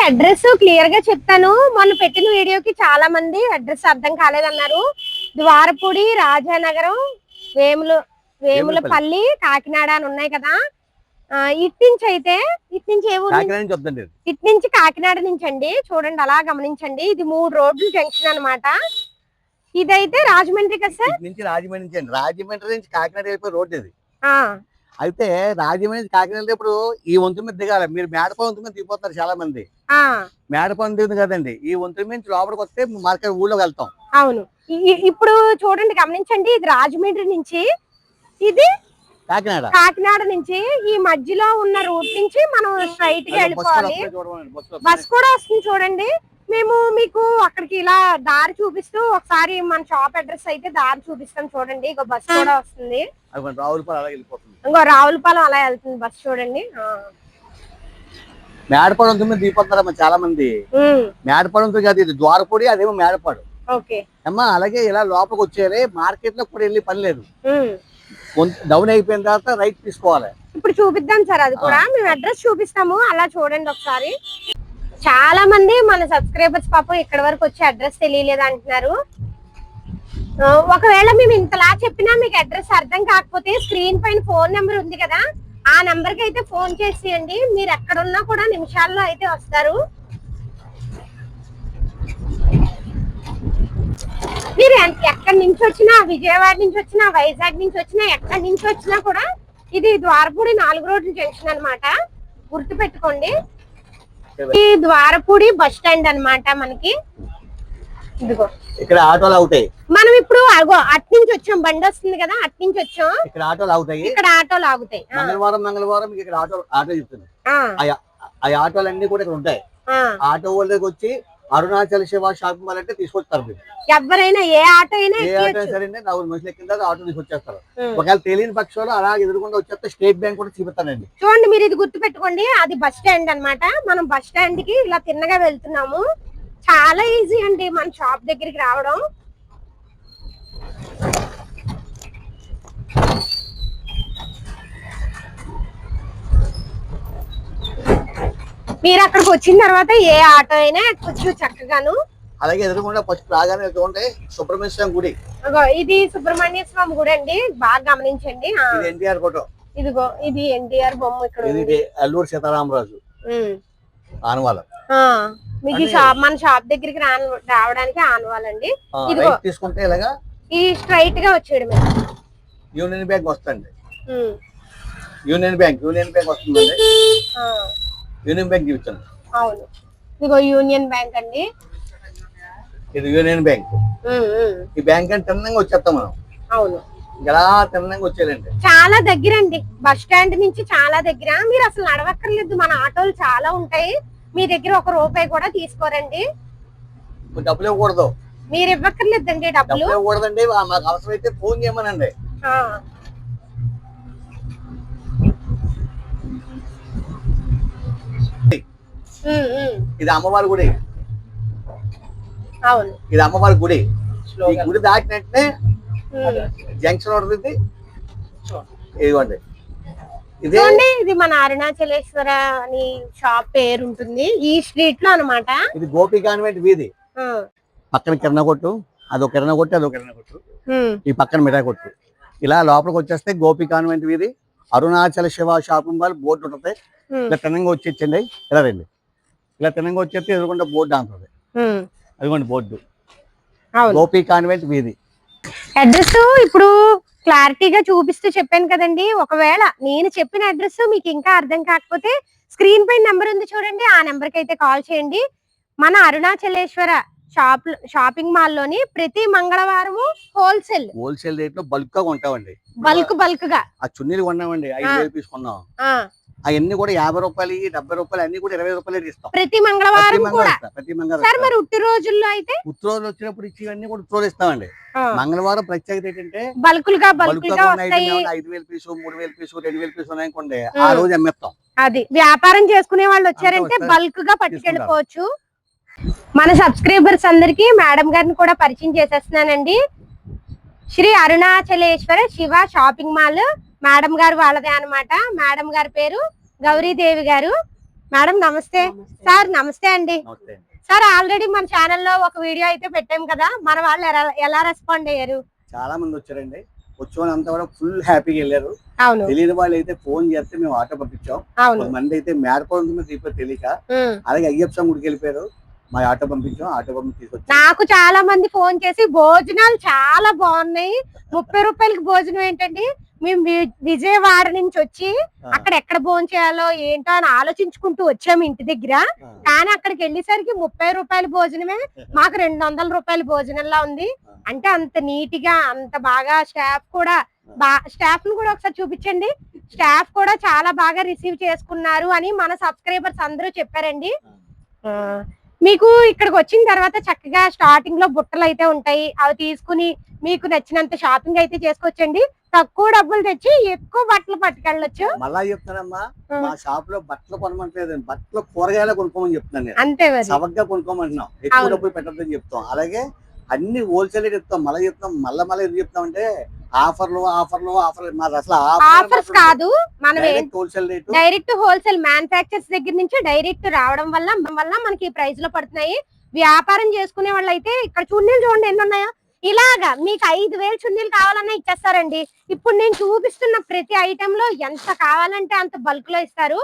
Address clear గా చెప్తాను. మొన్న పెట్టిన వీడియోకి చాలా మంది అడ్రస్ అర్థం కాలేదన్నారు. ద్వారపూడి, రాజానగరం, వేములపల్లి, కాకినాడ అని ఉన్నాయి కదా. ఇట్నుంచి ఏ ఊరు? ఇట్నుంచి కాకినాడ నుంచి అండి. చూడండి అలా గమనించండి. ఇది 3 రోడ్లు జంక్షన్ అన్నమాట. ఇదైతే రాజమండ్రి కదా సార్? రాజమండ్రి నుంచి కాకినాడ వెళ్ళిపోయి రోడ్ ఇది. అయితే రాజమండ్రి నుంచి కాకినాడ ఇప్పుడు ఈ వంతు మీద దిగాలి. మీరు మేడపల్లి వంతు మీద దిగిపోతారు చాలా మంది. మేడపల్లి దిగుతుంది కదండి. ఈ వంతు నుంచి లోపలికి వస్తే మార్కెట్ ఊళ్ళోకి వెళ్తాం. అవును. ఇప్పుడు చూడండి గమనించండి. ఇది రాజమండ్రి నుంచి, ఇది కాకినాడ నుంచి. ఈ మధ్యలో ఉన్న రూట్ నుంచి మనం స్ట్రైట్ గా వెళ్ళిపోవాలి. బస్ కూడా వస్తుంది చూడండి. మేము మీకు అక్కడికి ఇలా దారి చూపిస్తూ ఒకసారి మన షాప్ అడ్రస్ అయితే దారి చూపిస్తాం చూడండి. ఇంకో బస్ కూడా వస్తుంది. ఇంకో రావులపాలెం అలా వెళ్తుంది బస్ చూడండి. మేడపాడు దిగిపోతారమ్మా చాలా మంది. మేడపాడు కాదు, ఇది ద్వారపూడి, అదేమో మేడపాడు. అమ్మా అలాగే ఇలా లోపలికి వచ్చేయాలి. మార్కెట్ లో కూడా వెళ్ళి పని లేదు. డౌన్ అయిపోయిన తర్వాత రైట్ తీసుకోవాలి. ఇప్పుడు చూపిద్దాం సార్, అది కూడా మేము అడ్రస్ చూపిస్తాము. అలా చూడండి ఒకసారి. చాలా మంది మన సబ్స్క్రైబర్స్ పాపం ఇక్కడ వరకు వచ్చే అడ్రస్ తెలియలేదు అంటున్నారు. ఒకవేళ మేము ఇంతలా చెప్పినా మీకు అడ్రస్ అర్థం కాకపోతే స్క్రీన్ పైన ఫోన్ నెంబర్ ఉంది కదా, ఆ నెంబర్ కి అయితే ఫోన్ చేసేయండి. మీరు ఎక్కడున్నా కూడా నిమిషాల్లో అయితే వస్తారు. మీరు ఎక్కడి నుంచి వచ్చినా, విజయవాడ నుంచి వచ్చినా, వైజాగ్ నుంచి వచ్చినా, ఎక్కడి నుంచి వచ్చినా కూడా ఇది ద్వారపూడి 4 రోడ్ల జంక్షన్ అన్నమాట. గుర్తు పెట్టుకోండి. ఈ ద్వారపూడి బస్ స్టాండ్ అన్నమాట. మనకి ఇదిగో ఇక్కడ ఆటోలు అవుతాయి. మనం ఇప్పుడు అటు నుంచి వచ్చాం, బండి వస్తుంది కదా, అటు నుంచి వచ్చాం. ఇక్కడ ఆటోలు ఆగుతాయి. ఇక్కడ ఆటోలు ఆగుతాయి. మంగళవారం ఇక్కడ ఆటో చెప్తుంది. ఆ ఆటోలు అన్ని కూడా ఇక్కడ ఉంటాయి. ఆటో వాళ్ళ దగ్గర వచ్చి అరుణాచల శివ షాపింగ్ మాల్ అంటే తీసుకొస్తారు. ఎవరైనా ఏ ఆటో అయినా సరే 4 మనుషులు ఎక్కిన తర్వాత ఆటో తీసుకొచ్చేస్తారు. ఒకవేళ తెలియని పక్షంలో అలా ఎదురుకుండా వచ్చేస్తే స్టేట్ బ్యాంక్ కూడా చూపిస్తానండి. చూడండి, మీరు ఇది గుర్తు పెట్టుకోండి. అది బస్ స్టాండ్ అన్నమాట. మనం బస్ స్టాండ్ కి ఇలా తిన్నగా వెళ్తున్నాము. చాలా ఈజీ అండి మన షాప్ దగ్గరికి రావడం. మీరు అక్కడికి వచ్చిన తర్వాత ఏ ఆటో అయినా ఎక్కొచ్చు చక్కగాను. అలాగే ఎదురుకుండా ఫస్ట్ రాగానే సుబ్రహ్మణ్య స్వామి గుడి. ఇది సుబ్రహ్మణ్య స్వామి గుడి అండి. బాగా గమనించండి. ఎన్టీఆర్ ఫోటో. ఇదిగో ఇది ఎన్టీఆర్ బొమ్మ. ఇక్కడ అల్లూరు సీతారామరాజు ఆనవాళ్ళం. మీకు మన షాప్ దగ్గరికి రావడానికి ఆనవాలండి. తీసుకుంటే ఇలాగా ఈ స్ట్రైట్ గా వచ్చేయడం. యూనియన్ బ్యాంక్ వస్తుంది. యూనియన్ బ్యాంక్ వస్తుందండి. యూనియన్ బ్యాంక్ చూపించండి. అవును, ఇదిగో యూనియన్ బ్యాంక్ అండి. ఇది యూనియన్ బ్యాంక్. ఈ బ్యాంక్ అంటే తిన్నంగా వచ్చేస్తాం మనం. అవును, ఇలా తిన్నంగా వచ్చేదండి. చాలా దగ్గర అండి, బస్ స్టాండ్ నుంచి చాలా దగ్గర. మీరు అసలు నడవక్కర్లేదు. మన ఆటోలు చాలా ఉంటాయి. మీ దగ్గర 1 రూపాయి కూడా తీసుకోరండి. డబ్బులు ఇవ్వకూడదు. మీరు ఇవ్వక్కర్లేదండి. డబ్బులు ఇవ్వకూడదండి. మాకు అవసరమైతే ఫోన్ చేయమనండి. ఇది అమ్మవారి గుడి. అవును, ఇది అమ్మవారి గుడి. ఈ గుడి దాటినట్టే జంక్షన్ ఉంటుంది. ఇదిగోండి, ఇది మన అరుణాచలేశ్వర అని షాప్ పేరు ఉంటుంది ఈ స్ట్రీట్ లో అన్నమాట. ఇది గోపి కాన్వెంట్ వీధి. పక్కన కిరణ కొట్టు, అదొక కిరణ కొట్టు, అదొక కిరణ కొట్టు, ఈ పక్కన మిఠాయి కొట్టు. ఇలా లోపలికి వచ్చేస్తే గోపి కాన్వెంట్ వీధి, Arunachala Shiva shopping mall board ఉంటుంది. ఇలా తినంగా వచ్చేచ్చండి. ఇలా రండి. ఇలా తినంగా వచ్చేస్తే ఎదురుకుండా బోర్డు అంటుంది. అదిగోండి బోర్డు, గోపి కాన్వెంట్ వీధి. అడ్రస్ ఇప్పుడు క్లారిటీగా చూపిస్తూ చెప్పాను కదండి. ఒకవేళ నేను చెప్పిన అడ్రస్ మీకు ఇంకా అర్థం కాకపోతే స్క్రీన్ పైన నెంబర్ ఉంది చూడండి, ఆ నెంబర్ కి అయితే కాల్ చేయండి. మన అరుణాచలేశ్వర షాపింగ్ మాల్ లోని ప్రతి మంగళవారం హోల్సేల్ రేట్ లో బల్క్ గా కొంటామండి. బల్క్ గా ఆ చున్నీలు కొన్నామండి. 5,000 తీసుకున్నాం. అవన్నీ కూడా 50 రూపాయలు, 70 రూపాయలు, అన్ని కూడా 20 రూపాయలు ఇస్తాం ప్రతి మంగళవారం. ప్రతి మంగళవారం. మరి ఉట్టి రోజుల్లో అయితే ఉట్టి రోజులు వచ్చినప్పుడు ఇవన్నీ కూడా ఉట్టి రోజు ఇస్తామండి. మంగళవారం ప్రత్యేకత ఏంటంటే బల్కులుగా 5,000 పీసు, 3,000 పీసు, 2,000 పీసు ఉన్నాయనుకోండి, ఆ రోజు అమ్మేస్తాం. అది వ్యాపారం చేసుకునే వాళ్ళు వచ్చారంటే బల్క్ గా పట్టుకెళ్ళిపోవచ్చు. మన సబ్స్క్రైబర్స్ అందరికి మేడం గారిని కూడా పరిచయం చేసేస్తున్నానండి. Shri Arunachaleshwara Shiva shopping mall madam గారు వాళ్ళదే అన్నమాట. మేడం గారి పేరు గౌరీదేవి గారు. మేడం నమస్తే. సార్ నమస్తే అండి. సార్ ఆల్రెడీ మన ఛానల్లో ఒక వీడియో అయితే పెట్టాం కదా, మన వాళ్ళు ఎలా రెస్పాండ్ అయ్యారు? చాలా మంది వచ్చారండి. వచ్చిన అంతా కూడా ఫుల్ హ్యాపీగా వెళ్ళారు. అవును, తెలియని వాళ్ళు అయితే ఫోన్ చేస్తే మేము ఆటో పంపించాం. కొంతమంది అయితే మేడపడం తెలియక అలాగే అయ్యప్ప గుడికి వెళ్ళిపోయారు. మా ఆటో పంపించాం, ఆటో పంపించి తీసుకొచ్చాం. నాకు చాలా మంది ఫోన్ చేసి భోజనాలు చాలా బాగున్నాయి, 30 రూపాయలకి భోజనం ఏంటండి, మేము విజయవాడ నుంచి వచ్చి అక్కడ ఎక్కడ భోజనం చేయాలో ఏంటో అని ఆలోచించుకుంటూ వచ్చాము ఇంటి దగ్గర. కానీ అక్కడికి వెళ్ళేసరికి 30 రూపాయల భోజనమే మాకు 200 రూపాయల భోజనంలా ఉంది. అంటే అంత నీట్ గా, అంత బాగా స్టాఫ్ ను కూడా ఒకసారి చూపించండి. స్టాఫ్ కూడా చాలా బాగా రిసీవ్ చేసుకున్నారు అని మన సబ్స్క్రైబర్స్ అందరూ చెప్పారండి. మీకు ఇక్కడికి వచ్చిన తర్వాత చక్కగా స్టార్టింగ్ లో బుట్టలు అయితే ఉంటాయి, అవి తీసుకుని మీకు నచ్చినంత షాపింగ్ అయితే చేసుకోవచ్చండి. తక్కువ డబ్బులు తెచ్చి ఎక్కువ బట్టలు పట్టుకెళ్ళొచ్చు. మళ్ళా చెప్తానమ్మా, మా షాప్ లో బట్టలు కొనమంటలేదు, బట్టలు కూరగాయలు కొనుక్కోమని చెప్తున్నాను. అంతే, సవగ్గా కొనుక్కోమంటున్నాం, ఎక్కువ డబ్బులు పెట్టద్దని చెప్తాం. అలాగే అన్ని హోల్సేల్ చెప్తాం. మళ్ళీ చెప్తాం, మళ్ళీ ఎందుకు చెప్తాం అంటే ఆఫర్లు అసలు ఆఫర్స్ కాదు, మనం wholesale rate, direct wholesale manufacturers దగ్గర నుంచి డైరెక్ట్ రావడం వల్ల మనకి ప్రైస్ లో పడుతున్నాయి. వ్యాపారం చేసుకునే వాళ్ళు అయితే ఇక్కడ చున్నీలు చూడండి ఎన్ని ఉన్నాయో. ఇలాగా మీకు 5,000 చున్నీలు కావాలన్నా ఇచ్చేస్తారండి. ఇప్పుడు నేను చూపిస్తున్న ప్రతి ఐటమ్ లో ఎంత కావాలంటే అంత బల్క్ లో ఇస్తారు.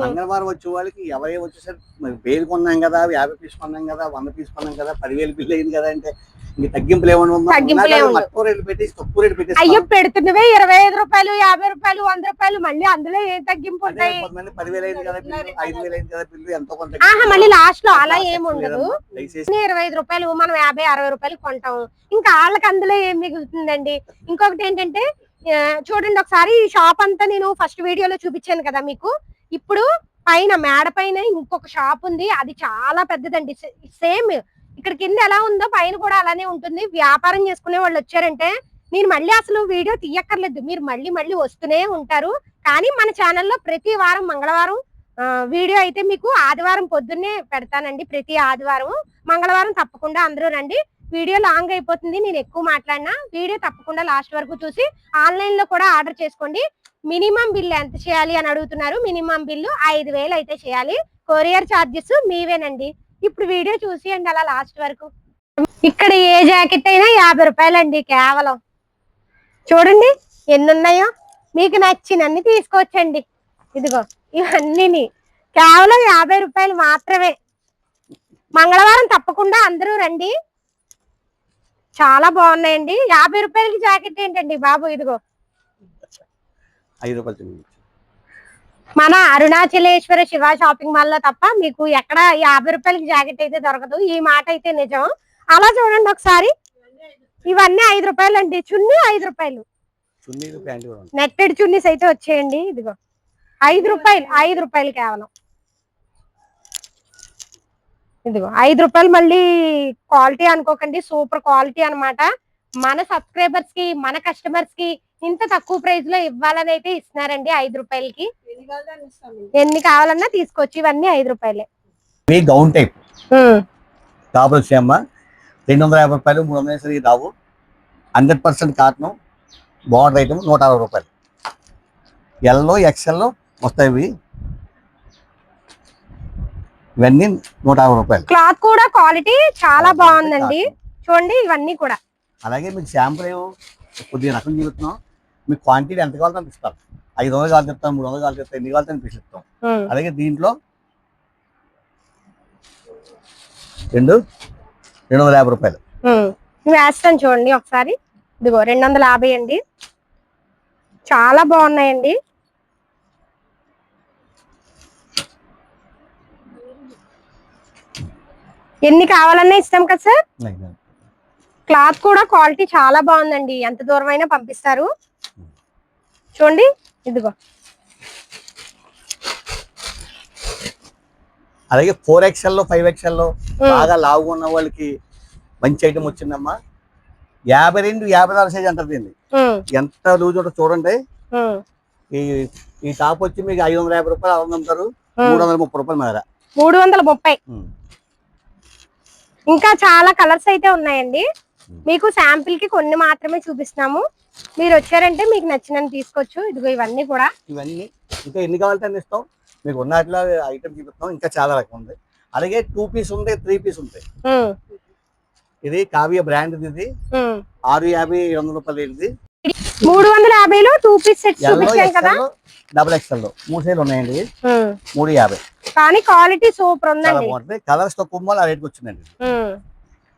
మంగళవారం వచ్చే వాళ్ళకి ఎవరే వచ్చేసరికి వేలు కొన్నాం కదా, 50 పీస్ కొన్నాం కదా, 100 పీస్ కొన్నాం కదా, 10,000 బిల్లు అయింది కదా అంటే తగ్గింపులు అయ్యో పెడుతున్నవే 25 రూపాయలు, 50 రూపాయలు, 100 రూపాయలు, మళ్ళీ అందులో ఏం తగ్గింపు ఉంటాయి? 10,000 మళ్ళీ లాస్ట్ లో అలా ఏముండదు. 25 రూపాయలు మనం 50, 60 రూపాయలు కొంటాం. ఇంకా వాళ్ళకి అందులో ఏం మిగులుతుందండి? ఇంకొకటి ఏంటంటే చూడండి ఒకసారి, ఈ షాప్ అంతా నేను ఫస్ట్ వీడియోలో చూపించాను కదా మీకు. ఇప్పుడు పైన మేడ పైన ఇంకొక షాప్ ఉంది, అది చాలా పెద్దదండి. సేమ్ ఇక్కడ కింద ఎలా ఉందో పైన కూడా అలానే ఉంటుంది. వ్యాపారం చేసుకునే వాళ్ళు వచ్చారంటే నేను మళ్ళీ అసలు వీడియో తీయక్కర్లేదు, మీరు మళ్ళీ వస్తూనే ఉంటారు. కానీ మన ఛానల్లో ప్రతి వారం మంగళవారం వీడియో అయితే మీకు ఆదివారం పొద్దున్నే పెడతానండి. ప్రతి ఆదివారం, మంగళవారం తప్పకుండా అందరూ రండి. వీడియో లాంగ్ అయిపోతుంది, నేను ఎక్కువ మాట్లాడినా. వీడియో తప్పకుండా లాస్ట్ వరకు చూసి ఆన్లైన్ లో కూడా ఆర్డర్ చేసుకోండి. మినిమం బిల్ ఎంత చేయాలి అని అడుగుతున్నారు. మినిమం బిల్లు 5,000 అయితే చేయాలి. కొరియర్ ఛార్జెస్ మీవేనండి. ఇప్పుడు వీడియో చూసి అండి అలా లాస్ట్ వరకు. ఇక్కడ ఏ జాకెట్ అయినా 50 రూపాయలండి కేవలం. చూడండి ఎన్ని ఉన్నాయో, మీకు నచ్చినన్ని తీసుకోవచ్చండి. ఇదిగో ఇవన్నీ కేవలం 50 రూపాయలు మాత్రమే. మంగళవారం తప్పకుండా అందరూ రండి, చాలా బాగున్నాయండి. 50 రూపాయలకి జాకెట్ ఏంటండి బాబు, ఇదిగో 5 రూపాయలు. మన అరుణాచలేశ్వర శివ షాపింగ్ మాల్ లో తప్ప మీకు ఎక్కడ 50 రూపాయలకి జాకెట్ అయితే దొరకదు. ఈ మాట అయితే నిజం. అలా చూడండి ఒకసారి, ఇవన్నీ 5 రూపాయలు అండి. చున్నీ 5 రూపాయలు, నెట్టెడ్ చున్నీస్ అయితే వచ్చేయండి. ఇదిగో 5 రూపాయలు, 5 రూపాయలు కేవలం. ఇదిగో 5 రూపాయలు. మళ్ళీ క్వాలిటీ అనుకోకండి, సూపర్ క్వాలిటీ అన్నమాట. మన సబ్స్క్రైబర్స్ కి, మన కస్టమర్స్ కి ఇంత తక్కువ ప్రైస్ లో ఇవ్వాలని అయితే ఇస్తున్నారండి 5 రూపాయలకి. ఎన్ని కావాలన్నా తీసుకోవచ్చు. ఇవన్నీ 5 రూపాయలే. గౌన్ టైప్ టాప్ వచ్చాయమ్మా, 250 రూపాయలు, 300 రావు. 100% కాటన్ బార్డర్ ఐటమ్ 160 రూపాయలు. ఎల్లో ఎక్సెల్ వస్తాయి ఇవన్నీ 160 రూపాయలు. క్లాత్ కూడా క్వాలిటీ చాలా బాగుందండి. చూడండి ఇవన్నీ కూడా. అలాగే మీకు శాంపుల్ కొద్దిగా రకం చూపుతున్నాం, మీకు క్వాంటిటీ ఎంత కావాలో అంత ఇస్తాం. 500 కావాలి చెప్తాం, 300 కావాలి చెప్తాం, ఎన్ని కావాలి ఇస్తాం. అలాగే దీంట్లో 250 రూపాయలు వేస్తాను చూడండి ఒకసారి. ఇదిగో 250 అండి, చాలా బాగున్నాయండి. ఎన్ని కావాలన్నా ఇస్తాం కదా సార్. క్లాత్ కూడా క్వాలిటీ చాలా బాగుందండి, ఎంత దూరం అయినా పంపిస్తారు. చూడండి ఇదిగో. అలాగే 4XL లో 5XL లో బాగా లావుగా ఉన్న వాళ్ళకి మంచి ఐటమ్ వచ్చిందమ్మా. 52, 56 సైజ్ అంటారు దీన్ని. ఎంత లూజ్ ఉంటుందో చూడండి. ఈ టాప్ వచ్చి మీకు 550 రూపాయలు అలా అమ్ముతారు, 330 రూపాయలు మేర. 330. ఇంకా చాలా కలర్స్ అయితే ఉన్నాయండి. మీకు శాంపిల్ కి కొన్ని మాత్రమే చూపిస్తున్నాము. మీరు వచ్చారంటే మీకు నచ్చినని తీసుకోవచ్చు. ఇదిగో ఇవన్నీ కూడా, ఇవన్నీ ఇంకా ఎన్ని కావాలంటే ఇస్తాం. మీకు ఉన్నట్లో ఐటమ్ చూపిస్తాం, ఇంకా చాలా రకం ఉంది. అలాగే 2 పీస్ ఉంది, 3 పీస్ ఉంటాయి. ఇది కావ్య బ్రాండ్, ఇది 650 700 రూపాయలు. ఇది 350లో 2 పీస్ సెట్ చూపించాం కదా. డబుల్ ఎక్స్ఎల్ 3 సైజులు ఉన్నాయండి. 350 కానీ క్వాలిటీ సూపర్ ఉందండి. బాగుంటుంది. కలర్స్ తో కుమ్మాలి, ఆ రేట్కి వచ్చిందండి.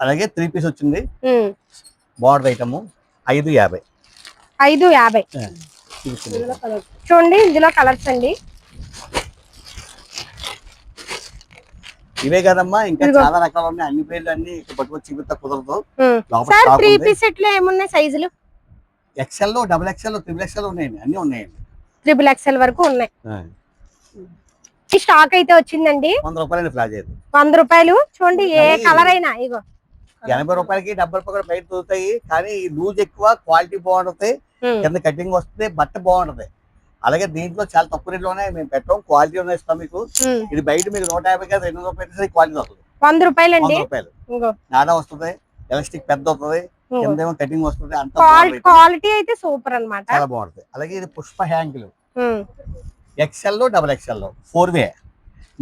అలాగే 3 పీస్ వచ్చింది, బార్డర్ ఐటమ్ 550. 550 చూడండి. ఇందులో కలర్స్ అండి. ఇవే కదమ్మా, ఇంకా చాలా రకాలు ఉన్నాయి. అన్ని పేర్లు అన్ని పట్టుకొచ్చి చూపిస్తా కుదరదు. సార్ 3 పీస్ సెట్ లో ఏమున్నాయి సైజులు? XL, double XL, triple XL ఉన్నాయండి. అన్ని ఉన్నాయండి. ట్రిపుల్ ఎక్స్ఎల్ వరకు ఉన్నాయి. ఈ స్టాక్ అయితే వచ్చిందండి. 100 రూపాయలు ఫ్లాజ్ అయితే 100 రూపాయలు. చూడండి ఏ కలర్ అయినా ఇగో 80 రూపాయలకి 70 రూపాయలు బయట దొరుకుతాయి. కానీ లూజ్ ఎక్కువ, క్వాలిటీ బాగుంటది, కింద కటింగ్ వస్తుంది, బట్ట బాగుంటది. అలాగే దీంట్లో చాలా తక్కువ రేట్లో ఉన్నాయి. మేము పెట్టాం, క్వాలిటీ ఉన్నాయి, ఇస్తాం మీకు. ఇది బయట మీకు 150 కదా 200 రూపాయలు క్వాలిటీ వస్తుంది. 100 రూపాయలు అండి. 100 రూపాయలు నాడా వస్తుంది, ఎలాస్టిక్ పెద్ద వస్తుంది, కిందేమో కటింగ్ వస్తుంది. అంత క్వాలిటీ అయితే సూపర్ అన్నమాట, చాలా బాగుంటది. అలాగే ఇది Pushpa ankle XL, double XL 4 వే,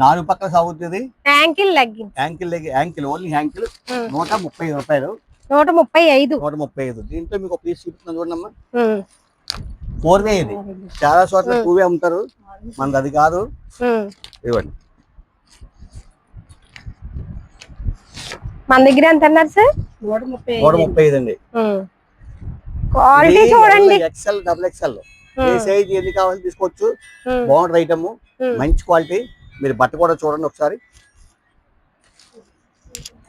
4 పక్కల సాగుతుంది. Ankle legging, ankle only ankle 135 రూపాయలు. 135. దీంట్లో మీకు ఒక పీస్ చూపిస్తున్నాను చూడమ్మా. 4 వే ఇది. చాలా చోట్ల 2 వే అమ్ముతారు, మనది అది కాదు. ఇవ్వండి. మన దగ్గర ఎంత అన్నారు సార్? 135 అండి. క్వాలిటీ చూడండి. ఎక్స్ఎల్, డబుల్ ఎక్స్ఎల్ ఏ సైజ్ ఎన్ని కావాలని తీసుకోవచ్చు. బాగుంటుంది ఐటమ్, మంచి క్వాలిటీ. మీరు బట్ట కూడా చూడండి ఒకసారి.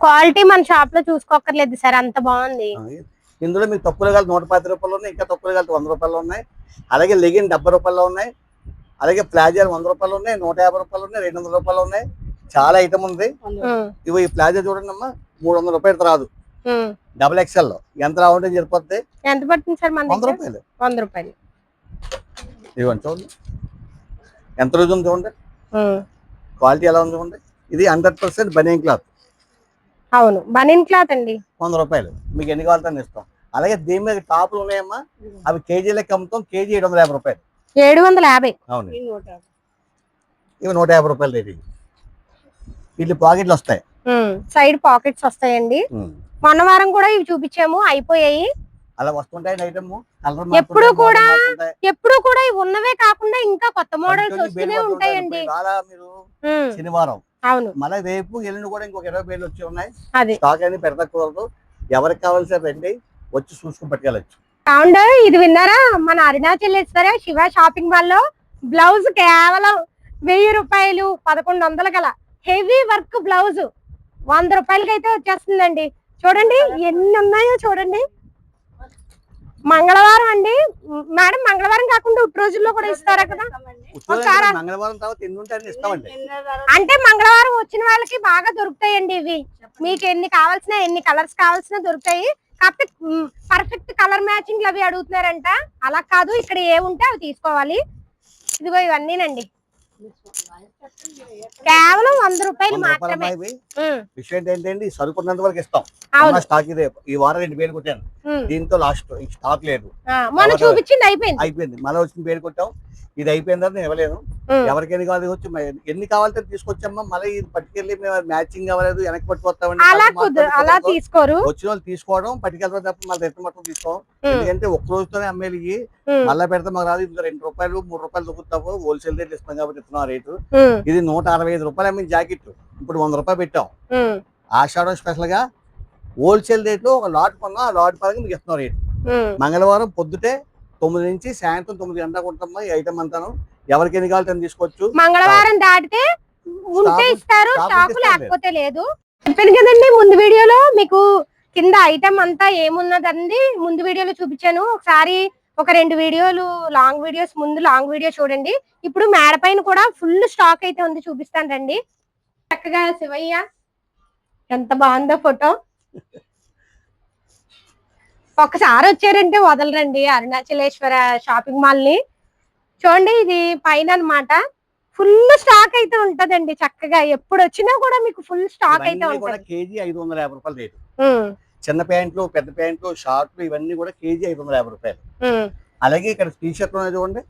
క్వాలిటీ మన షాప్ లో చూసుకోకర్లేదు సార్, అంత బాగుంది. ఇందులో మీకు తక్కువ కలిసి 110 రూపాయలు ఉన్నాయి, ఇంకా తక్కువ కలిసి 100 రూపాయలు ఉన్నాయి. అలాగే లెగిన్ 70 రూపాయలు ఉన్నాయి. అలాగే ప్లాజర్ 100 రూపాయలు ఉన్నాయి, 150 రూపాయలు ఉన్నాయి, 200 రూపాయలు ఉన్నాయి. చాలా ఐటమ్ ఉంది. ఇవి ఈ ప్లాజర్ చూడండి అమ్మా, 300 రూపాయలు రాదు. డబుల్ ఎక్స్ఎల్ ఎంత రావంటే సరిపోద్ది. ఎంత పడుతుంది సార్? 100 రూపాయలు. 100 రూపాయలు. ఇవ్వండి చూడండి ఎంత రోజు ఉంది చూడండి, క్వాలిటీ ఎలా ఉంది చూడండి. ఇది 100% బనియన్ క్లాత్. అవును, బనియన్ క్లాత్ అండి. 100 రూపాయలు. మీకు ఎన్ని కావాలని ఇస్తాం. అలాగే దీని మీద టాపులు ఉన్నాయమ్మా, అవి కేజీ లెక్క అమ్ముతాం. కేజీ 750 రూపాయలు. 750. అవును, ఇవి 150 రూపాయలు రేట్. వీటి పాకెట్లు వస్తాయి, సైడ్ పాకెట్స్ వస్తాయండి. మొన్న వారం కూడా ఇవి చూపించాము, అయిపోయాయి. అలా వస్తుంటాయి ఐటమ్. ఎప్పుడు కూడా ఇవి ఉన్నవే కాకుండా ఇంకా కొత్త మోడల్స్ వస్తూనే ఉంటాయండి. మీరు శనివారం, అవును, మళ్ళీ రేపు ఎల్లుండి కూడా ఇంకొక 20 పేర్లు వచ్చి ఉన్నాయి. అది స్టాక్ అనేది పెడతకూడదు. ఎవరికి కావాల్సిన రండి, వచ్చి చూసుకుని పట్టుకెళ్ళచ్చు. కావుండా ఇది విన్నారా? మన అరుణాచలేశ్వర శివ షాపింగ్ మాల్ లో బ్లౌజ్ కేవలం 1000 రూపాయలు, 1100 గల హెవీ వర్క్ బ్లౌజ్ 100 రూపాయలకి అయితే వచ్చేస్తుందండి. చూడండి ఎన్ని ఉన్నాయో చూడండి. మంగళవారం అండి మేడం, మంగళవారం కాకుండా ఉట్టి రోజుల్లో కూడా ఇస్తారా కదా? మంగళవారం తర్వాత ఎన్ని ఉంటాయని ఇస్తామండి. అంటే మంగళవారం వచ్చిన వాళ్ళకి బాగా దొరుకుతాయండి ఇవి. మీకు ఎన్ని కావాల్సిన, ఎన్ని కలర్స్ కావాల్సిన దొరుకుతాయి. కాకపోతే పర్ఫెక్ట్ కలర్ మ్యాచింగ్ అవి అడుగుతున్నారంట. అలా కాదు, ఇక్కడ ఏ ఉంటే అవి తీసుకోవాలి. ఇదిగో ఇవన్నీనండి, కేవలం 100 రూపాయలు మాత్రమే. విషయం ఏంటంటే సరుకున్నంత వరకు ఇస్తాం. స్టాక్ ఇదే. ఈ వారం 2 పేరు కొట్టాను, దీంతో లాస్ట్ స్టాక్ లేదు. మనం చూపించింది అయిపోయింది. మళ్ళీ వచ్చిన పేరు కొట్టాం. ఇది అయిపోయిందని నేను ఇవ్వలేను. ఎవరికైనా కావాలి వచ్చి ఎన్ని కావాలంటే తీసుకొచ్చమ్మా. మళ్ళీ ఇది పట్టుకెళ్ళి మేము మ్యాచింగ్ అవ్వలేదు వెనక్కి పట్టుకొస్తామండి. అలా తీసుకోరు. వచ్చిన వాళ్ళు తీసుకోవడం, పట్టుకెళ్తాం తప్ప మళ్ళీ రిటర్న్ పట్టుకు తీసుకోవడం. ఎందుకంటే ఒక్క రోజుతోనే అమ్మేది మళ్ళీ పెడితే మాకు రాదు. ఇంకా 2 రూపాయలు 3 రూపాయలు దొరుకుతావు. హోల్సేల్ రేట్ ఇస్తాం కాబట్టి ఇస్తున్నాం రేటు. ఇది 165 రూపాయలు అమ్మిన జాకెట్ ఇప్పుడు 100 రూపాయలు పెట్టాం. ఆషాఢం స్పెషల్ గా హోల్సేల్ రేట్ లో ఒక లాట్ కొన్నాం. ఆ లాట్ పరంగా మీకు ఇస్తున్నాం రేటు. మంగళవారం పొద్దుటే 9 నుంచి సాయంత్రం 9 గంటలకు ఉంటుందా ఈ ఐటమ్ అంతాను. ఎవరికి ఎన్ని కావాలి తీసుకోవచ్చు. మంగళవారం దాటితే ఉంటే ఇస్తారు, స్టాక్ లేకపోతే లేదు. చెప్పాను కదండి ముందు వీడియోలో, మీకు కింద ఐటమ్ అంతా ఏమున్నదండి ముందు వీడియోలో చూపించాను. ఒకసారి ఒక 2 వీడియోలు లాంగ్ వీడియోస్ ముందు లాంగ్ వీడియో చూడండి. ఇప్పుడు మేడ పైన కూడా ఫుల్ స్టాక్ అయితే ఉంది, చూపిస్తాను రండి. చక్కగా శివయ్య ఎంత బాగుందో ఫోటో. ఒక్కసారి వచ్చారంటే వదలరండి అరుణాచలేశ్వర షాపింగ్ మాల్ ని. చూడండి ఇది పైన అన్నమాట. ఫుల్ స్టాక్ అయితే ఉంటదండి. చక్కగా ఎప్పుడు వచ్చినా కూడా మీకు ఫుల్ స్టాక్ అయితే ఉంటుంది. కేజీ 550 రూపాయలు రేటు. చిన్న ప్యాంట్లు, పెద్ద ప్యాంట్లు, షార్ట్లు ఇవన్నీ కూడా కేజీ 550 రూపాయలు. అలాగే ఇక్కడ టీ షర్ట్లు ఉన్నాయి చూడండి,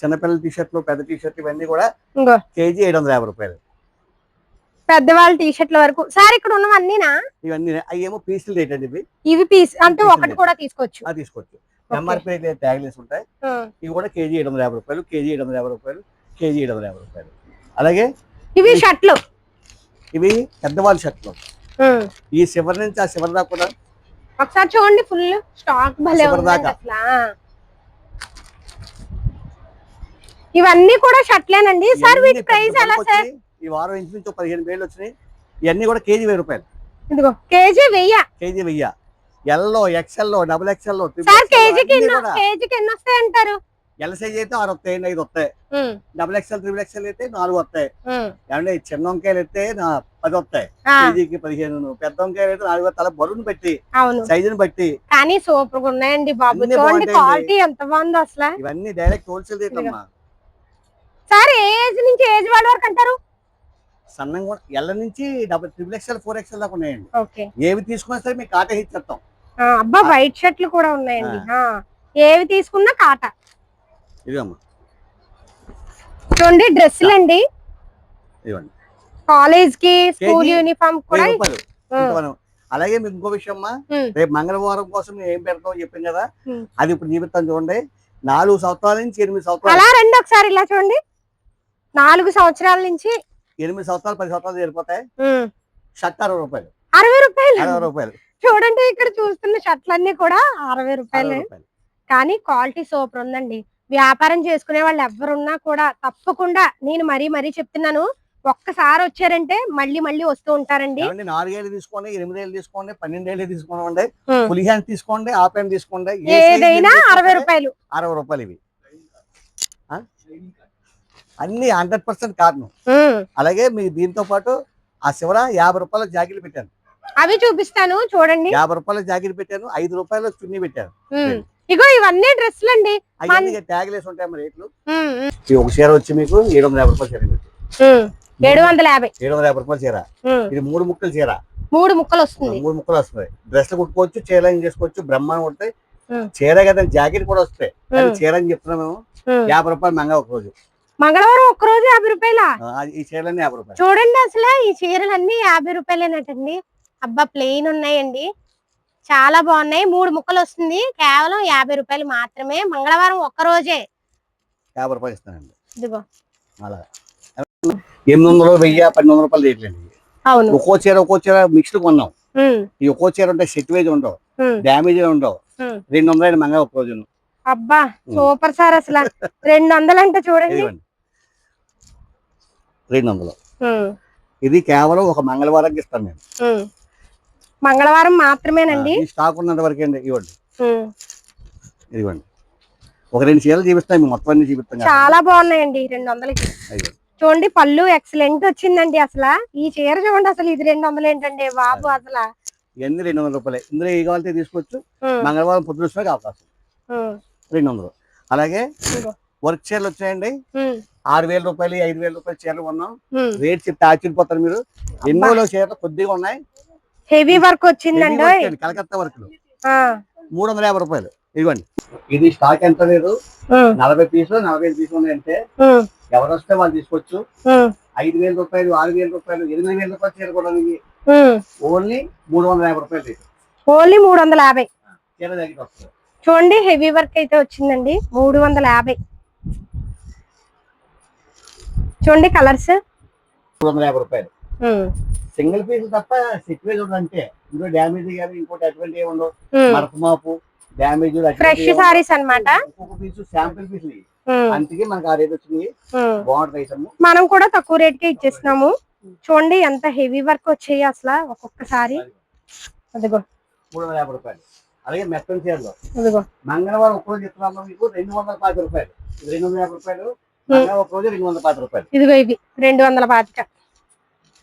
చిన్నపిల్లల టీ షర్ట్లు, పెద్ద టీ షర్ట్లు, ఇవన్నీ కూడా ఇంకో కేజీ 750 రూపాయలు. పెద్దవాళ్ళ టీ షర్ట్ల వరకు. సార్ ఇక్కడ ఉన్నవన్నీనా? ఇవన్నీ అయ్యేమో పీసులు రేట్ అండి. ఇవి పీస్ అంటే ఒకటి కూడా తీసుకోవచ్చు. తీసుకోవచ్చు. ఎంఆర్పీ ట్యాగ్లెస్ ఉంటాయి. ఇవి కూడా కేజీ 750 రూపాయలు, కేజీ 750 రూపాయలు, కేజీ 750 రూపాయలు. అలాగే ఇవి షర్ట్లు, ఇవి పెద్దవాళ్ళ షర్ట్లు. ఈ చివరి నుంచి ఆ చివరి దాకా కూడా ఒకసారి చూడండి, ఫుల్ స్టాక్ భలే ఉంది అసలు. ఇవన్నీ కూడా షర్ట్లేనండి సార్. వీటి ప్రైస్ ఎలా సార్? ఈ వారం ఇంచుమించు 15,000 వచ్చినాయి. ఇవన్నీ కూడా కేజీ 1000 రూపాయలు. ఇదిగో KG 1000. KG 1000. Yellow, XL, double XL. Sir కేజీకి ఎన్ని వస్తాయి అంటారు? ఎల్ సైజ్ అయితే 6 వస్తాయి, 5 వస్తాయి. డబుల్ ఎక్స్ఎల్, ట్రిపుల్ ఎక్స్ఎల్ అయితే 4 వస్తాయి. ఏమంటే చిన్న వంకాయలు అయితే 10 వస్తాయి, కేజీకి 15. పెద్ద వంకాయలు అయితే 4 తల బరువును బట్టి, సైజుని బట్టి. కానీ సూపర్ గా ఉన్నాయండి బాబు, చూడండి క్వాలిటీ ఎంత బాగుందో అసలు. ఇవన్నీ డైరెక్ట్ హోల్సేల్ రేట్ అమ్మా. సార్ ఏజ్ నుంచి ఏజ్ వాళ్ళ వరకు అంటారు? సన్నంగా ఎల్ల నుంచి ట్రిపుల్ ఎక్స్ఎల్, 4 ఎక్స్ఎల్ దాకా ఉన్నాయండి. ఏవి తీసుకున్నా సరే మీకు కాటా ఇచ్చేస్తాం. అబ్బా వైట్ షర్ట్లు కూడా ఉన్నాయండి. ఏవి తీసుకున్నా కాటా. ఇదిగమ్మా చూడండి డ్రెస్సులు అండి, ఇవ్వండి. కాలేజ్ కి, స్కూల్ యూనిఫామ్ కూడా. అలాగే మీకు ఇంకో విషయం అమ్మా, రేపు మంగళవారం కోసం ఏం పెడతాం చెప్పాం కదా, అది ఇప్పుడు చూపిస్తాను చూడండి. 4 సంవత్సరాల నుంచి 8 సంవత్సరాలు. అలా రండి ఒకసారి, ఇలా చూడండి. 4 సంవత్సరాల నుంచి 8 సంవత్సరాలు, 10 సంవత్సరాలు సరిపోతాయి. షర్ట్ 60 రూపాయలు. 60 రూపాయలు. 60 రూపాయలు. చూడండి ఇక్కడ చూస్తున్న షర్ట్లన్నీ కూడా 60 రూపాయలే. కానీ క్వాలిటీ సూపర్ ఉందండి. వ్యాపారం చేసుకునే వాళ్ళు ఎవరున్నా కూడా తప్పకుండా, నేను మరీ చెప్తున్నాను, ఒక్కసారి వచ్చారంటే మళ్ళీ మళ్ళీ వస్తూ ఉంటారండి. 4 ఏళ్ళు తీసుకోండి, 8 ఏళ్ళు తీసుకోండి, 12 ఏళ్ళు తీసుకోండి, ఫుల్ హ్యాండ్ తీసుకోండి, హాఫ్ హ్యాండ్ తీసుకోండి, ఏదైనా 60 రూపాయలు. 60 రూపాయలు. ఇవి అన్ని 100% కాటన్. అలాగే మీకు దీంతో పాటు ఆ చివర 50 రూపాయల జాకెట్లు పెట్టాను, అవి చూపిస్తాను చూడండి. 50 రూపాయల జాకెట్ పెట్టాను, 5 రూపాయల చున్నీ పెట్టాను. ఇగో ఇవన్నీ డ్రెస్సులు అండి, ట్యాగ్ లేసి ఉంటాయి మరి రేట్లు. ఒక చీర వచ్చి మీకు 750 రూపాయలు చీర, 750 రూపాయలు చీర. ఇది 3 ముక్కలు చీర, 3 ముక్కలు వస్తుంది. 3 ముక్కలు వస్తాయి. డ్రెస్లు కుట్టుకోవచ్చు, చీర చేసుకోవచ్చు, బ్రహ్మాండం ఉంటాయి. చీర కదా, జాకెట్ కూడా వస్తాయి. చీర అని చెప్తున్నాం మేము. 50 రూపాయలు మంగా ఒక రోజు. మంగళవారం ఒక్క రోజు 50 రూపాయలా? ఈ చీరలన్నీ 50 రూపాయలు. చూడండి అసలు ఈ చీరలన్నీ 50 రూపాయలేనటండి. అబ్బా ప్లెయిన్ ఉన్నాయండి, చాలా బాగున్నాయి. 3 ముక్కలు వస్తుంది, కేవలం 50 రూపాయలు మాత్రమే. మంగళవారం ఒక్క రోజే 50 రూపాయలు ఇస్తానండి. ఇదిగో అలా 800, 1000, 1200 రూపాయలు రేట్లండి. అవును. ఒక్కో చీర మిక్స్డ్ కొన్నాం. ఈ ఒక్కో చీర ఉంటే సెట్ వేజ్ ఉండవు, డ్యామేజ్ ఉండవు. 200 మంగా ఒక రోజు. అబ్బా సూపర్ సార్, అసలు 200 అంటే చూడండి, 200. ఇది కేవలం ఒక మంగళవారం ఇస్తాను నేను. మంగళవారం మాత్రమేనండి. స్టాక్ ఉన్నంత వరకు అండి. ఇవ్వండి, ఇదిగోండి. ఒక 2 చీరలు చూపిస్తాను, మొత్తం అన్ని చూపిస్తాను. చాలా బాగున్నాయండి 200కి. చూడండి పళ్ళు ఎక్సలెంట్ వచ్చిందండి. అసలు ఈ చీర చూడండి, అసలు ఇది 200 ఏంటండి బాబు అసలు. ఇవన్నీ 200 రూపాయలే. ఇందులో ఏ కావాలంటే తీసుకోవచ్చు. మంగళవారం పొద్దున అవకాశం 200. అలాగే వర్క్ చీరలు వచ్చాయండి, 6000 రూపాయలు, 5000 రూపాయలు చీరలు కొన్నాం. రేట్ చెప్తే ఆశ్చర్యపోతారు మీరు. ఎన్నోలో చీరలు కొద్దిగా ఉన్నాయి, హెవీ వర్క్ వచ్చిందండి. కలకత్తా వర్క్ 350 రూపాయలు. ఇదిగోండి, ఇది స్టాక్ ఎంత లేదు. 40 పీసులు, 45 పీసులు ఉన్నాయంటే ఎవరు వస్తే వాళ్ళు తీసుకోవచ్చు. 5000 రూపాయలు, 6000 రూపాయలు, 8000 రూపాయలు చీర కూడా ఓన్లీ 350 రూపాయలు. ఓన్లీ 350 చీర దగ్గర వస్తుంది. చూడండి హెవీ వర్క్ అయితే వచ్చిందండి, 350. చూడండి కలర్స్ 350 రూపాయలు. సింగిల్ పీస్ తప్ప సిచ్యువేషన్ అంటే ఇందులో డ్యామేజ్ కానీ ఇంకోటి అటువంటి ఏమి ఉండవు. మరకమాపు డ్యామేజ్ ఫ్రెష్ సారీస్ అన్నమాట. ఒక్కొక్క పీస్ శాంపిల్ పీస్, అందుకే మనకు ఆ రేట్ వచ్చింది. బాగుంటుంది ఐటమ్. మనం కూడా తక్కువ రేట్ కే ఇచ్చేస్తున్నాము. చూడండి ఎంత హెవీ వర్క్ వచ్చాయి అసలు ఒక్కొక్కసారి. అదిగో 350 రూపాయలు. అలాగే మెత్తన్ చీరలో మంగళవారం ఒక్కరోజు చెప్తున్నాము మీకు 250 రూపాయలు. 250 రూపాయలు. మంగళవారం ఒక రోజు 250 రూపాయలు. ఇదిగో ఇవి 250.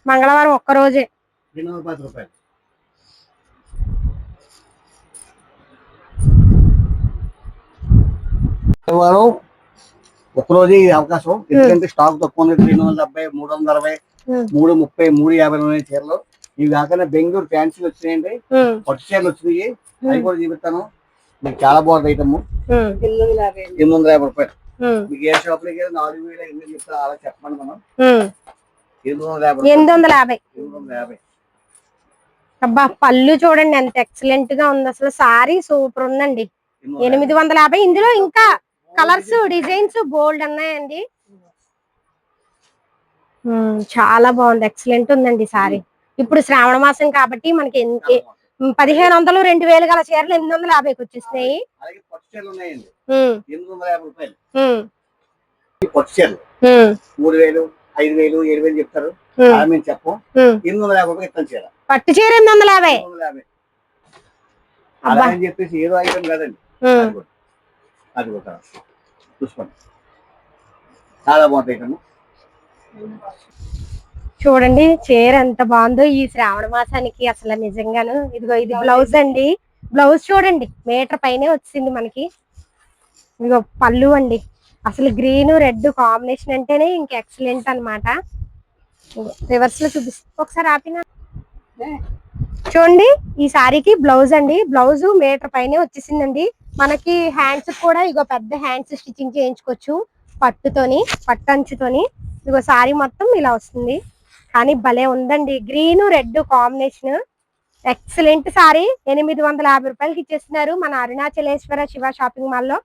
మంగళవారం ఒక్క రోజే 250 రూపాయలు. మంగళవారం ఒక్కరోజు ఈ అవకాశం. ఎందుకంటే స్టాక్ తక్కువ ఉంది. 270, 360, 330, 350 చీరలు. ఇవి కాకుండా బెంగళూరు ఫ్యాన్సీలు వచ్చినాయండి, పట్టు చీరలు వచ్చినాయి, అవి కూడా చూపిస్తాను. మీకు చాలా బాగుంది ఐటమ్. 850 రూపాయలు. మీకు ఏ షాప్ లో 4000 ఎనిమిది చెప్తా అలా చెప్పండి మనం. 850. అబ్బా పళ్ళు చూడండి ఎంత ఎక్సలెంట్ గా ఉంది, అసలు సారీ సూపర్ ఉందండి. 850. ఇందులో ఇంకా కలర్స్ డిజైన్స్ బోల్డ్ ఉన్నాయండి. చాలా బాగుంది, ఎక్సలెంట్ ఉందండి సారీ. ఇప్పుడు శ్రావణ మాసం కాబట్టి మనకి 1500 2000 గల చీరలు 850కి వచ్చేసినాయి. పట్టు చీరలు 3000 5000 7000 చెప్తారు, మేము చెప్పం. 850 రూపాయలు ఇస్తాను చీర. పట్టు చీర 850 అలా అని చెప్పేసి ఏదో ఐటమ్ కదండి. అది కూడా చూసుకోండి, చాలా బాగుంటాయి ఐటమ్. చూడండి చీర ఎంత బాగుందో ఈ శ్రావణ మాసానికి అసలు నిజంగాను. ఇదిగో ఇది బ్లౌజ్ అండి, బ్లౌజ్ చూడండి మీటర్ పైనే వచ్చింది మనకి. ఇదిగో పళ్ళు అండి, అసలు గ్రీన్ రెడ్ కాంబినేషన్ అంటేనే ఇంక ఎక్సలెంట్ అనమాట. రివర్స్ లో చూపిస్తా ఒకసారి ఆపిన చూడండి. ఈ సారీకి బ్లౌజ్ అండి, బ్లౌజ్ మీటర్ పైనే వచ్చేసిందండి మనకి. హ్యాండ్స్ కూడా ఇగో పెద్ద హ్యాండ్స్ స్టిచ్చింగ్ చేయించుకోవచ్చు పట్టుతోని, పట్టంచుతోని. ఇగో సారీ మొత్తం ఇలా వస్తుంది, కానీ భలే ఉందండి green red combination. Excellent sorry 850 రూపాయలకి ఇచ్చేస్తున్నారు మన అరుణాచలేశ్వర శివ షాపింగ్ మాల్ లో.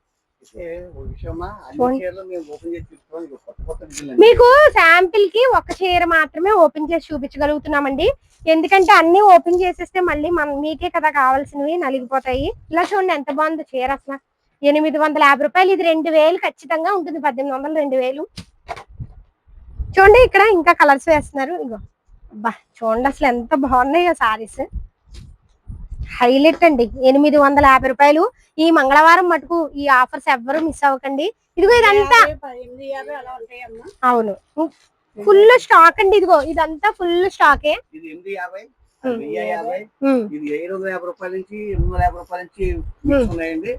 మీకు శాంపిల్ కి ఒక చీర మాత్రమే ఓపెన్ చేసి చూపించగలుగుతున్నామండి, ఎందుకంటే అన్ని ఓపెన్ చేసేస్తే మళ్ళీ మీకే కదా కావాల్సినవి నలిగిపోతాయి. ఇలా చూడండి ఎంత బాగుంది చీర అసలు. 850 రూపాయలు. ఇది 2000 ఖచ్చితంగా ఉంటుంది, 1800 2000. చూడండి ఇక్కడ ఇంకా కలర్స్ వేస్తున్నారు. ఇగో అబ్బా చూడండి అసలు ఎంత బాగున్నాయో సారీస్. హైలైట్ అండి 850 రూపాయలు. ఈ మంగళవారం మటుకు ఈ ఆఫర్స్ ఎవ్వరూ మిస్ అవ్వకండి. ఇదిగో ఇదంతా అవును ఫుల్ స్టాక్ అండి, ఇదిగో ఇదంతా ఫుల్ స్టాకే. ఇది 750 రూపాయల నుంచి 850 రూపాయల నుంచి ఉన్నాయండి.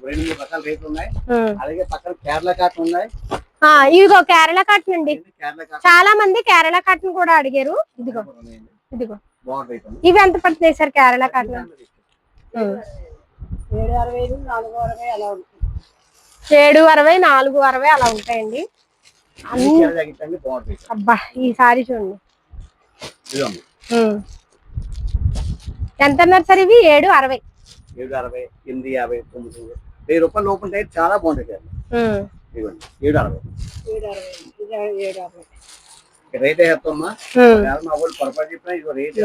2-3 రకాల రేట్లు ఉన్నాయి. అలాగే పక్కన కేరళ కాటన్ ఉన్నాయి. ఇదిగో కేరళ కాటన్ అండి, చాలా మంది కేరళ కాటన్ కూడా అడిగారు. ఇదిగో ఇదిగో ఇవి ఎంత పడుతున్నాయి సార్ కేరళ కాటన్? 760 460 అలా ఉంటాయండి. అబ్బా ఈ సారీ చూడండి ఎంత అన్నారు సార్? ఇవి 760 850 900 1000 రూపాయలు లోపల రేట్ చాలా బాగుంటాయి. 760 రేట్ వేస్తామా పొరపాటు చెప్పినా ఇగో రేట్.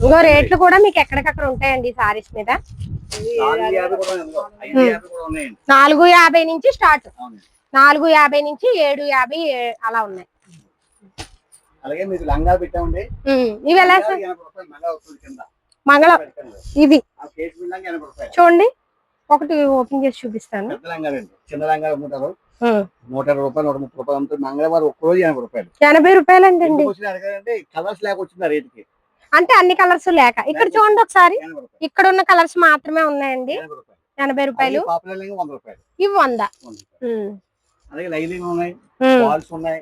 ఇంకో రేట్లు కూడా మీకు ఎక్కడికక్కడ ఉంటాయండి సారీస్ మీద. 450 నుంచి స్టార్ట్, 450 నుంచి 750 అలా ఉన్నాయి. అలాగే మీకు లంగా పెట్టామండి. ఇవి ఎలా సార్? మంగళ ఇవి చూడండి, ఒకటి ఓపెన్ చేసి చూపిస్తాను. చిన్న లంగా అమ్ముతారు 120 రూపాయలు 130 రూపాయలు అమ్ముతారు. మంగళవారం ఒక్క రోజు 80 రూపాయలు. 80 రూపాయలు అండి. కలర్స్ లేక వచ్చింది రేటుకి, అంటే అన్ని కలర్స్ లేక. ఇక్కడ చూడండి ఒకసారి, ఇక్కడ ఉన్న కలర్స్ మాత్రమే ఉన్నాయండి. 80 రూపాయలు. ఇవి 100. అలాగే లైనింగ్ ఉన్నాయి, పాల్స్ ఉన్నాయి.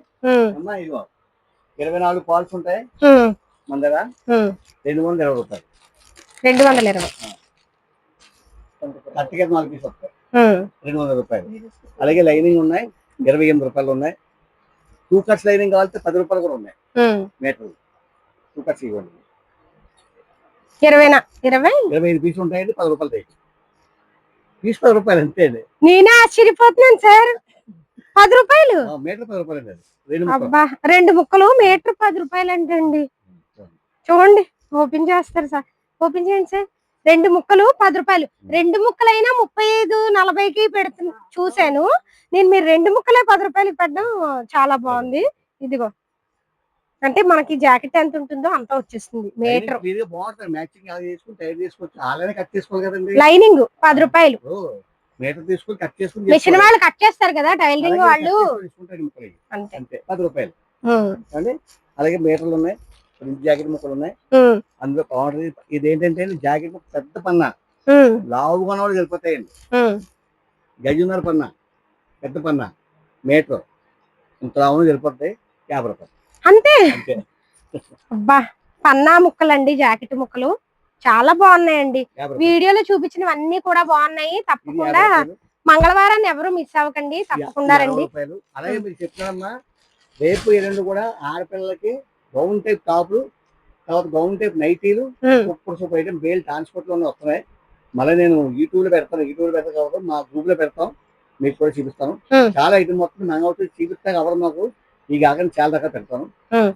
24 పాల్స్ ఉంటాయి మన దగ్గర. 220 రూపాయలు. 220 కట్టిగా 4 పీస్ వస్తాయి, 200 రూపాయలు. అలాగే లైనింగ్ ఉన్నాయి 28 రూపాయలు ఉన్నాయి. 2 కట్స్ లైనింగ్ కావాలంటే 10 రూపాయలు కూడా ఉన్నాయి మీటర్. 2 కట్స్ ఇవ్వండి. 25 పీస్ ఉంటాయండి, 10 రూపాయలు రేట్. పీస్ 10 రూపాయలు అంతే అండి. నేనే ఆశ్చర్యపోతున్నాను సార్, 10 రూపాయలు మీటర్ 10 రూపాయలు అండి. అబ్బా 2 ముక్కలు మీటర్ 10 రూపాయలు అంటండి. చూడండి ఓపెన్ చేస్తారు సార్, ఓపెన్ చేయండి సార్. 2 ముక్కలు 10 రూపాయలు. 2 ముక్కలైనా 35 40కి పెడుతున్నా చూసాను నేను. మీరు 2 ముక్కలే 10 రూపాయలకి పెట్టడం చాలా బాగుంది. ఇదిగో అంటే మనకి జాకెట్ ఎంత ఉంటుందో అంత వచ్చేస్తుంది మీటర్. లైనింగ్ 10 రూపాయలు. మిషన్ వాళ్ళు కట్ చేస్తారు కదా, టైలరింగ్ వాళ్ళు అంతే 10 రూపాయలు. అలాగే మీటర్లు ఉన్నాయి, జాకెట్ ముక్కలు ఉన్నాయి. అందులో పౌడర్ ఇది ఏంటంటే జాకెట్ పెద్ద పన్నా లావు కొనవాళ్ళు సరిపోతాయండి. గజున్నర పన్నా పెద్ద పన్నా మీటర్ ఇంత లావు సరిపోతాయి. 50 రూపాయలు అంతే. అబ్బా పన్నా ముక్కలు అండి, జాకెట్ ముక్కలు చాలా బాగున్నాయండి. వీడియోలో చూపించినవన్నీ కూడా బాగున్నాయి. తప్పకుండా మంగళవారాన్ని ఎవరు మిస్ అవ్వకండి, తప్పకుండా రండి. అలాగే మీరు చెప్తున్నారమ్మా, రేపు ఎల్లుండి కూడా ఆడపిల్లలకి గౌన్ టైప్ టాప్లు, తర్వాత గౌన్ టైప్ నైటీలు, సూపర్ ఐటమ్ బేల్ ట్రాన్స్పోర్ట్ లోనే వస్తున్నాయి. మళ్ళీ నేను యూట్యూబ్ లో పెడతాను కాబట్టి మా గ్రూప్ లో పెడతాం, మీకు కూడా చూపిస్తాను. చాలా ఐటమ్ మొత్తం మంగళవారం చూపిస్తా ఎవరు మాకు ఈ కాకుండా చాలా రకాలు పెడతాను.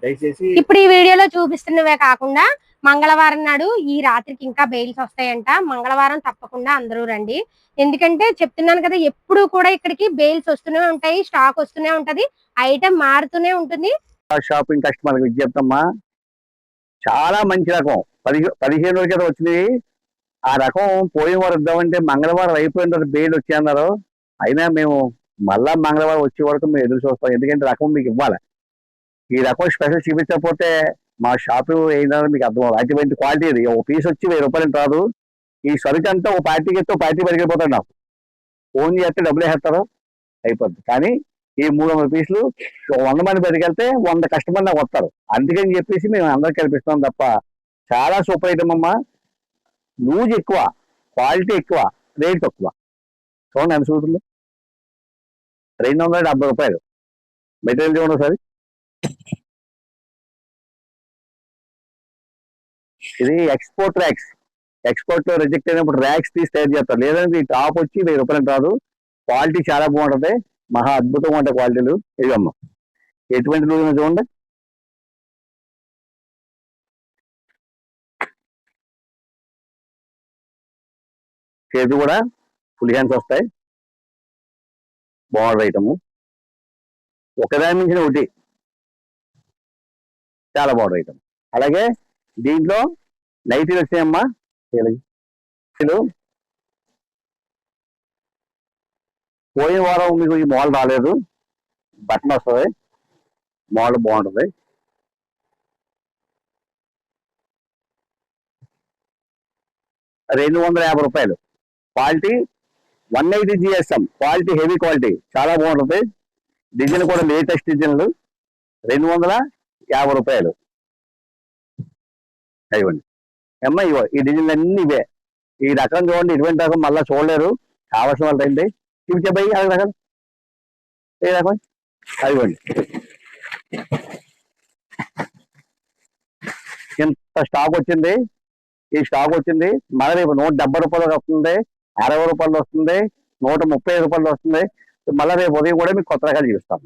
దయచేసి ఇప్పుడు ఈ వీడియోలో చూపిస్తున్నవే కాకుండా మంగళవారం నాడు ఈ రాత్రికి ఇంకా బెయిల్స్ వస్తాయంట. మంగళవారం తప్పకుండా అందరూ రండి. ఎందుకంటే చెప్తున్నాను కదా, ఎప్పుడు కూడా ఇక్కడికి బెయిల్స్ వస్తూనే ఉంటాయి, స్టాక్ వస్తూనే ఉంటది, ఐటమ్ మారుతూనే ఉంటుంది. షాపింగ్ కస్టమర్ విజ్ఞప్తమ్మా, చాలా మంచి రకం 15 రోజుల క్రితం వచ్చింది. ఆ రకం పోయిన వారు ఇద్దామంటే మంగళవారం అయిపోయిన తర్వాత బెయిల్ వచ్చేయన్నారు. అయినా మేము మళ్ళా మంగళవారం వచ్చే వరకు మేము ఎదురు చూస్తాం, ఎందుకంటే రకం మీకు ఇవ్వాలి. ఈ రకం స్పెషల్ చూపించకపోతే మా షాపు ఏంటంటే మీకు అర్థం అవ్వాలి. అటువంటి క్వాలిటీ ఇది. ఒక పీస్ వచ్చి 1000 రూపాయలు రాదు. ఈ సరుకు అంతా ఒక పార్టీకి ఎత్తే పార్టీ పరిగెడిపోతాడు. నాకు ఫోన్ చేస్తే డబ్బులు వేస్తారు, అయిపోద్ది. కానీ ఈ 300 పీసులు 100 మంది పరిగెళ్తే 100 కస్టమర్ నాకు వస్తారు. అందుకని చెప్పేసి మేము అందరికి కల్పిస్తున్నాం తప్ప. చాలా సూపర్ ఐటమ్ అమ్మా. లూజ్ ఎక్కువ, క్వాలిటీ ఎక్కువ, రేట్ తక్కువ. చూడండి ఎంత చూస్తుంది, 270 రూపాయలు. మెటీరియల్ చూడండి సార్. ఇది ఎక్స్పోర్ట్ ర్యాక్స్. ఎక్స్పోర్ట్ లో రిజెక్ట్ అయినప్పుడు ర్యాక్స్ తీసి తయారు చేస్తారు. లేదంటే ఈ టాప్ వచ్చి 1000 రూపాయలు రాదు. క్వాలిటీ చాలా బాగుంటది, మహా అద్భుతంగా ఉంటాయి క్వాలిటీలు. ఇవమ్మా ఎటువంటి లూజ్ చూడండి. చేతి కూడా ఫుల్ హ్యాండ్స్ వస్తాయి, బాగుంది ఐటమ్. ఒకదాని నుంచి ఒకటి చాలా బాగుంది ఐటమ్. అలాగే దీంట్లో నైటీలు వచ్చాయమ్మా. పోయిన వారం మీకు ఈ మోడల్ రాలేదు, బటన్ వస్తుంది, మోడల్ బాగుంటుంది. ₹250. Quality 180 GSM, quality heavy quality, చాలా బాగుంటుంది. డిజైన్ కూడా లేటెస్ట్ డిజైన్లు. ₹250. ఇవ్వండి అమ్మా, ఇవ్వ. ఈ డిజైన్లు అన్ని ఇవే. ఈ రకం చూడండి, ఇటువంటి రకం మళ్ళీ చూడలేరు. కావాల్సిన వాళ్ళు రండి. చూపించాయి అది రకం, ఏ రకం ఇవ్వండి. ఇంత స్టాక్ వచ్చింది. ఈ స్టాక్ వచ్చింది మళ్ళీ రేపు 170 రూపాయలు వస్తుంది, 60 రూపాయలు వస్తుంది, 135 రూపాయలు వస్తుంది. మళ్ళీ రేపు ఉదయం కూడా మీకు కొత్త రకాలు చూపిస్తాం.